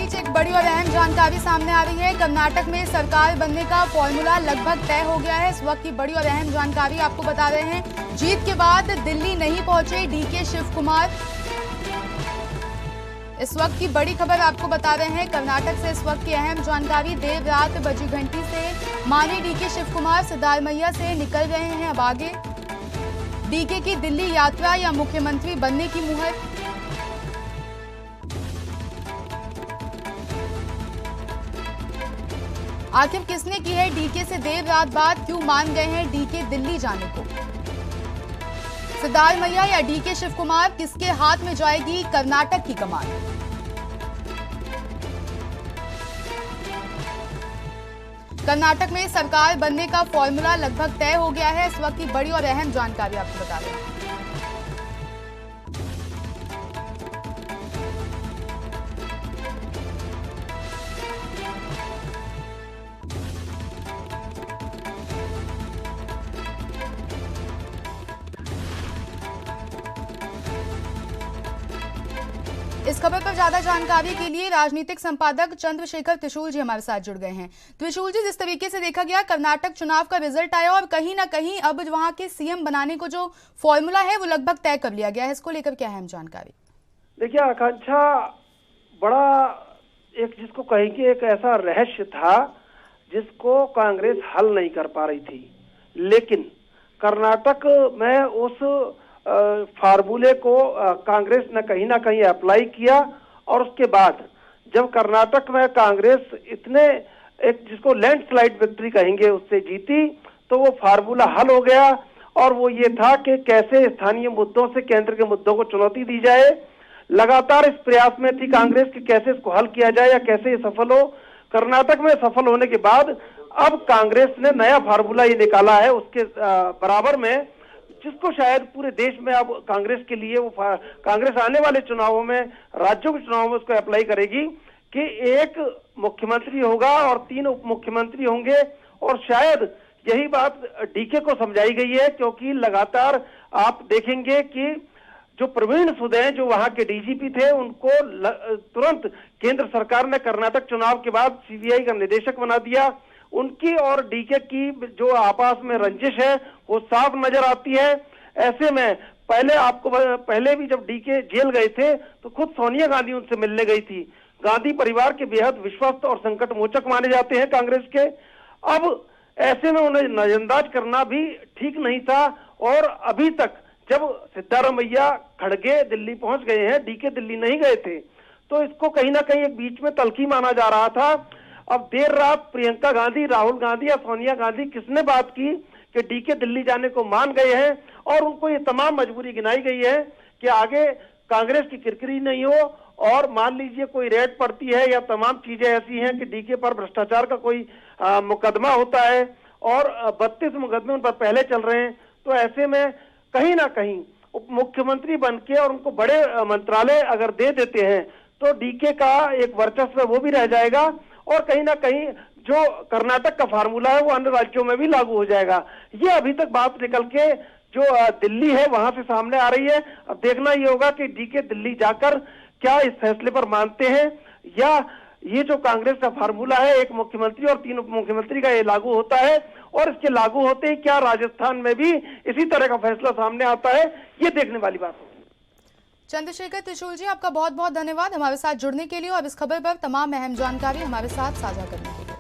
बीच एक बड़ी और अहम जानकारी सामने आ रही है। कर्नाटक में सरकार बनने का फॉर्मूला लगभग तय हो गया है। इस वक्त की बड़ी और अहम जानकारी आपको बता रहे हैं। जीत के बाद दिल्ली नहीं पहुंचे डीके शिव कुमार। इस वक्त की बड़ी खबर आपको बता रहे हैं। कर्नाटक से इस वक्त की अहम जानकारी। देर रात बजी घंटी से माननीय डीके शिव कुमार सिद्धारमैया से निकल रहे हैं अब आगे। डीके की दिल्ली यात्रा या मुख्यमंत्री बनने की मुहर। आखिर किसने की है डीके से देर रात बाद, क्यों मान गए हैं डीके दिल्ली जाने को? सिद्धारमैया या डीके शिव कुमार, किसके हाथ में जाएगी कर्नाटक की कमान? कर्नाटक में सरकार बनने का फॉर्मूला लगभग तय हो गया है। इस वक्त की बड़ी और अहम जानकारी आपको बता रहे हैं। इस खबर पर ज्यादा जानकारी के लिए राजनीतिक संपादक चंद्रशेखर त्रिशूल जी हमारे साथ जुड़ गए हैं। त्रिशूल जी, जिस तरीके से देखा गया कर्नाटक चुनाव का रिजल्ट आया और कहीं ना कहीं अब वहां के सीएम बनाने को जो फॉर्मूला है वो लगभग तय कर लिया गया है, इसको लेकर क्या अहम जानकारी? देखिए, आकांक्षा बड़ा एक जिसको कहेंगे एक ऐसा रहस्य था जिसको कांग्रेस हल नहीं कर पा रही थी, लेकिन कर्नाटक में उस फार्मूले को कांग्रेस ने कहीं ना कहीं अप्लाई किया और उसके बाद जब कर्नाटक में कांग्रेस इतने एक जिसको लैंडस्लाइड विक्ट्री कहेंगे उससे जीती, तो वो फार्मूला हल हो गया। और वो ये था कि कैसे स्थानीय मुद्दों से केंद्र के मुद्दों को चुनौती दी जाए। लगातार इस प्रयास में थी कांग्रेस कि कैसे इसको हल किया जाए या कैसे ये सफल हो। कर्नाटक में सफल होने के बाद अब कांग्रेस ने नया फार्मूला ये निकाला है उसके बराबर में, जिसको शायद पूरे देश में अब कांग्रेस के लिए वो कांग्रेस आने वाले चुनावों में, राज्यों के चुनावों में उसको अप्लाई करेगी कि एक मुख्यमंत्री होगा और 3 उप मुख्यमंत्री होंगे। और शायद यही बात डीके को समझाई गई है, क्योंकि लगातार आप देखेंगे कि जो प्रवीण सूद हैं, जो वहां के डीजीपी थे, उनको तुरंत केंद्र सरकार ने कर्नाटक चुनाव के बाद सीबीआई का निदेशक बना दिया। उनकी और डीके की जो आपस में रंजिश है वो साफ नजर आती है। ऐसे में पहले भी जब डीके जेल गए थे तो खुद सोनिया गांधी उनसे मिलने गई थी। गांधी परिवार के बेहद विश्वस्त और संकट मोचक माने जाते हैं कांग्रेस के। अब ऐसे में उन्हें नजरअंदाज करना भी ठीक नहीं था। और अभी तक जब सिद्धारमैया खड़गे दिल्ली पहुंच गए हैं, डीके दिल्ली नहीं गए थे, तो इसको कहीं ना कहीं एक बीच में तल्खी माना जा रहा था। अब देर रात प्रियंका गांधी, राहुल गांधी या सोनिया गांधी किसने बात की कि डीके दिल्ली जाने को मान गए हैं और उनको ये तमाम मजबूरी गिनाई गई है कि आगे कांग्रेस की किरकिरी नहीं हो। और मान लीजिए कोई रेड पड़ती है या तमाम चीजें ऐसी हैं कि डीके पर भ्रष्टाचार का कोई मुकदमा होता है और 32 मुकदमे उन पर पहले चल रहे हैं, तो ऐसे में कहीं ना कहीं उप मुख्यमंत्री बन के और उनको बड़े मंत्रालय अगर दे देते हैं तो डीके का एक वर्चस्व वो भी रह जाएगा और कहीं ना कहीं जो कर्नाटक का फार्मूला है वो अन्य राज्यों में भी लागू हो जाएगा। ये अभी तक बात निकल के जो दिल्ली है वहां से सामने आ रही है। अब देखना ये होगा कि डीके दिल्ली जाकर क्या इस फैसले पर मानते हैं या ये जो कांग्रेस का फार्मूला है एक मुख्यमंत्री और 3 उप मुख्यमंत्री का ये लागू होता है। और इसके लागू होते ही क्या राजस्थान में भी इसी तरह का फैसला सामने आता है, ये देखने वाली बात है। चंद्रशेखर त्रिशूल जी, आपका बहुत बहुत धन्यवाद हमारे साथ जुड़ने के लिए और इस खबर पर तमाम अहम जानकारी हमारे साथ साझा करने के लिए।